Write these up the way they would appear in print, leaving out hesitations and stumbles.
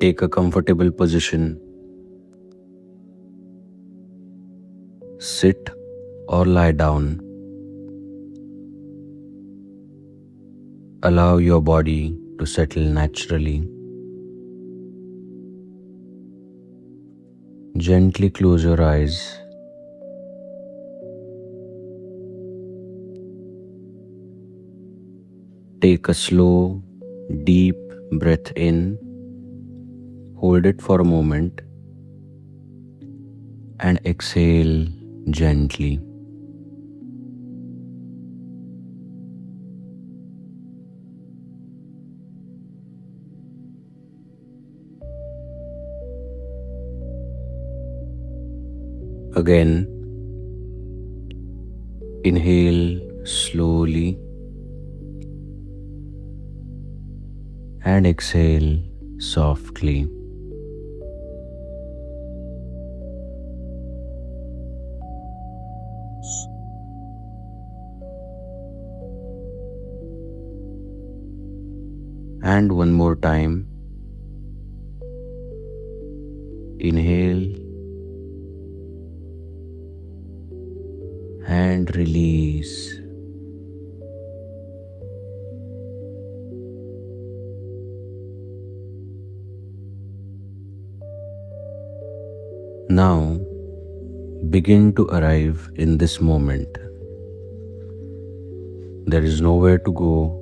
Take a comfortable position. Sit or lie down. Allow your body to settle naturally. Gently close your eyes. Take a slow, deep breath in. Hold it for a moment and exhale gently. Again, inhale slowly and exhale softly. And one more time. Inhale and release. Now, begin to arrive in this moment. There is nowhere to go,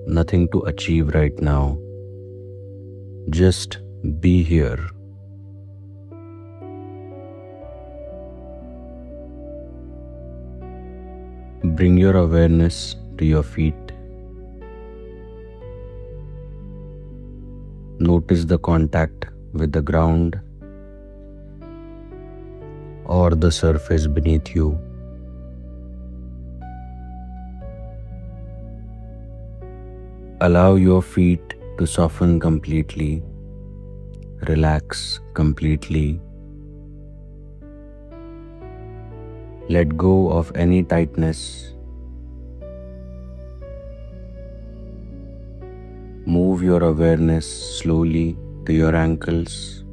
nothing to achieve right now. Just be here. Bring your awareness to your feet. Notice the contact with the ground or the surface beneath you. Allow your feet to soften completely. Relax completely. Let go of any tightness. Move your awareness slowly to your ankles.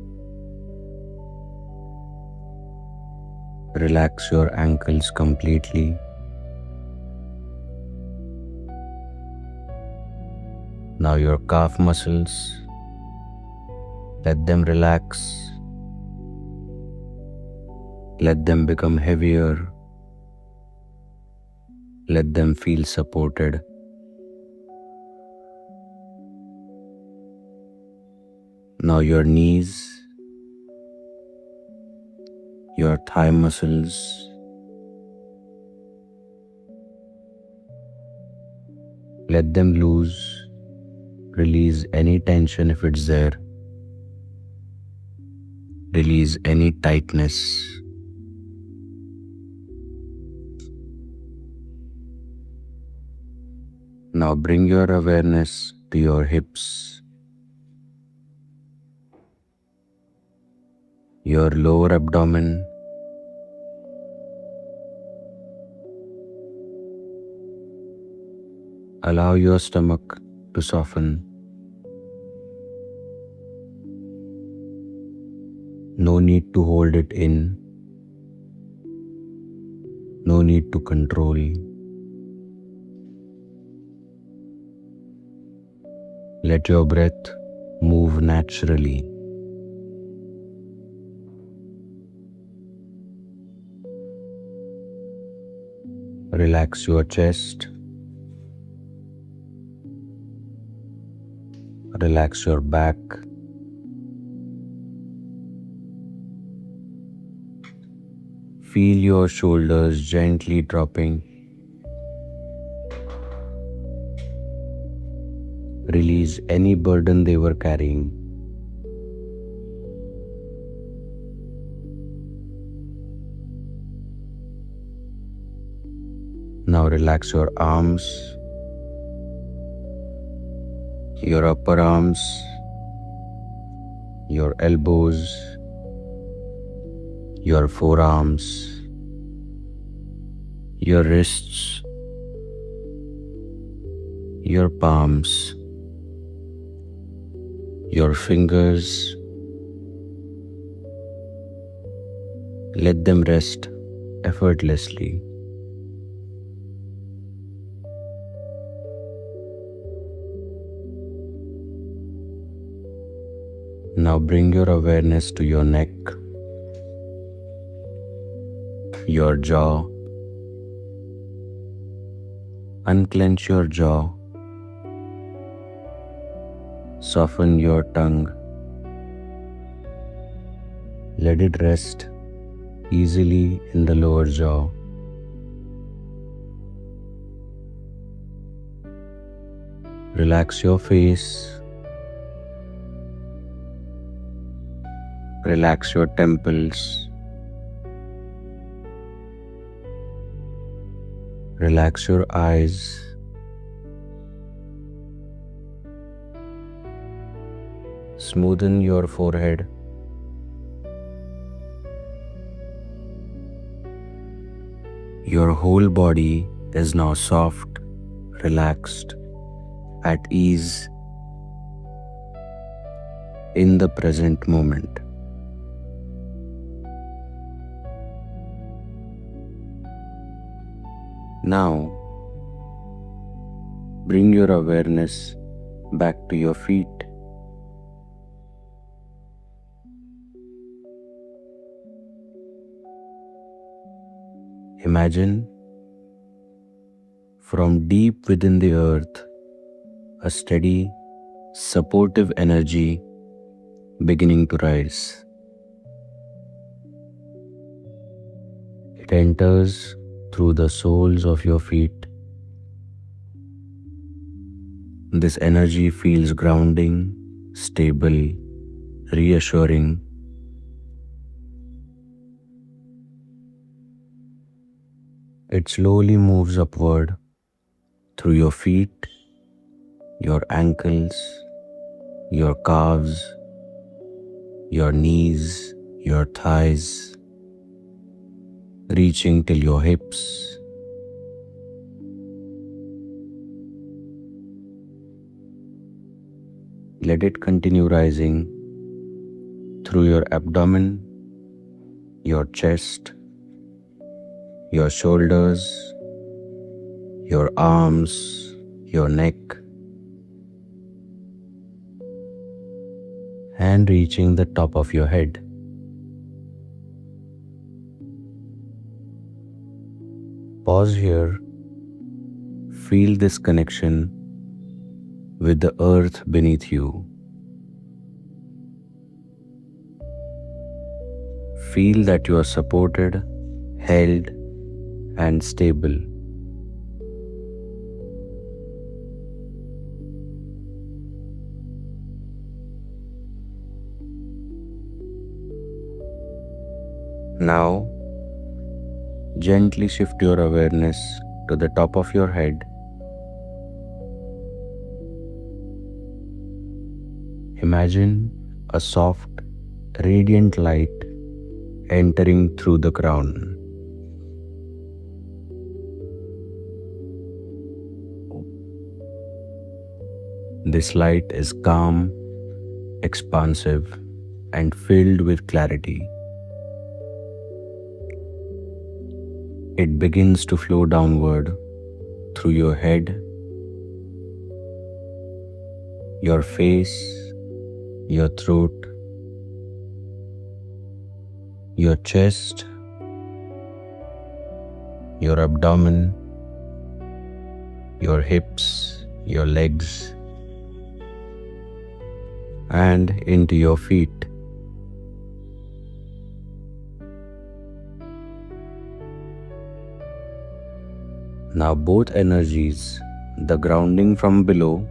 Relax your ankles completely. Now your calf muscles, let them relax. Let them become heavier. Let them feel supported. Now your knees, your thigh muscles, let them loose. Release any tension if it's there. Release any tightness. Now bring your awareness to your hips, your lower abdomen, allow your stomach to soften. No need to hold it in. No need to control. Let your breath move naturally. Relax your chest. Relax your back. Feel your shoulders gently dropping. Release any burden they were carrying. Now relax your arms, your upper arms, your elbows, your forearms, your wrists, your palms, Your fingers, let them rest effortlessly. Now bring your awareness to your neck, your jaw. Unclench your jaw. Soften your tongue. Let it rest easily in the lower jaw. Relax your face. Relax your temples. Relax your eyes. Smoothen your forehead. Your whole body is now soft, relaxed, at ease in the present moment. Now, bring your awareness back to your feet. Imagine from deep within the earth a steady, supportive energy beginning to rise. It enters through the soles of your feet. This energy feels grounding, stable, reassuring. It slowly moves upward through your feet, your ankles, your calves, your knees, your thighs, reaching till your hips. Let it continue rising through your abdomen, your chest, your shoulders, your arms, your neck, and reaching the top of your head. Pause here. Feel this connection with the earth beneath you. Feel that you are supported, held, and stable. Now, gently shift your awareness to the top of your head. Imagine a soft, radiant light entering through the crown. This light is calm, expansive, and filled with clarity. It begins to flow downward through your head, your face, your throat, your chest, your abdomen, your hips, your legs, and into your feet. Now both energies, the grounding from below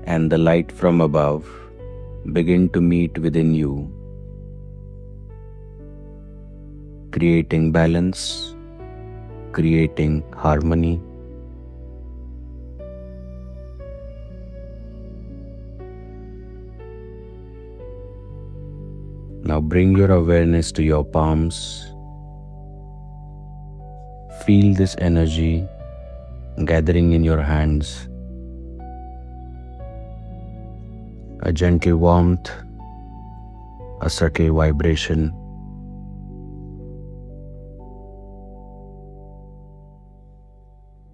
and the light from above, begin to meet within you, creating balance, creating harmony. Now bring your awareness to your palms. Feel this energy gathering in your hands. a gentle warmth, a subtle vibration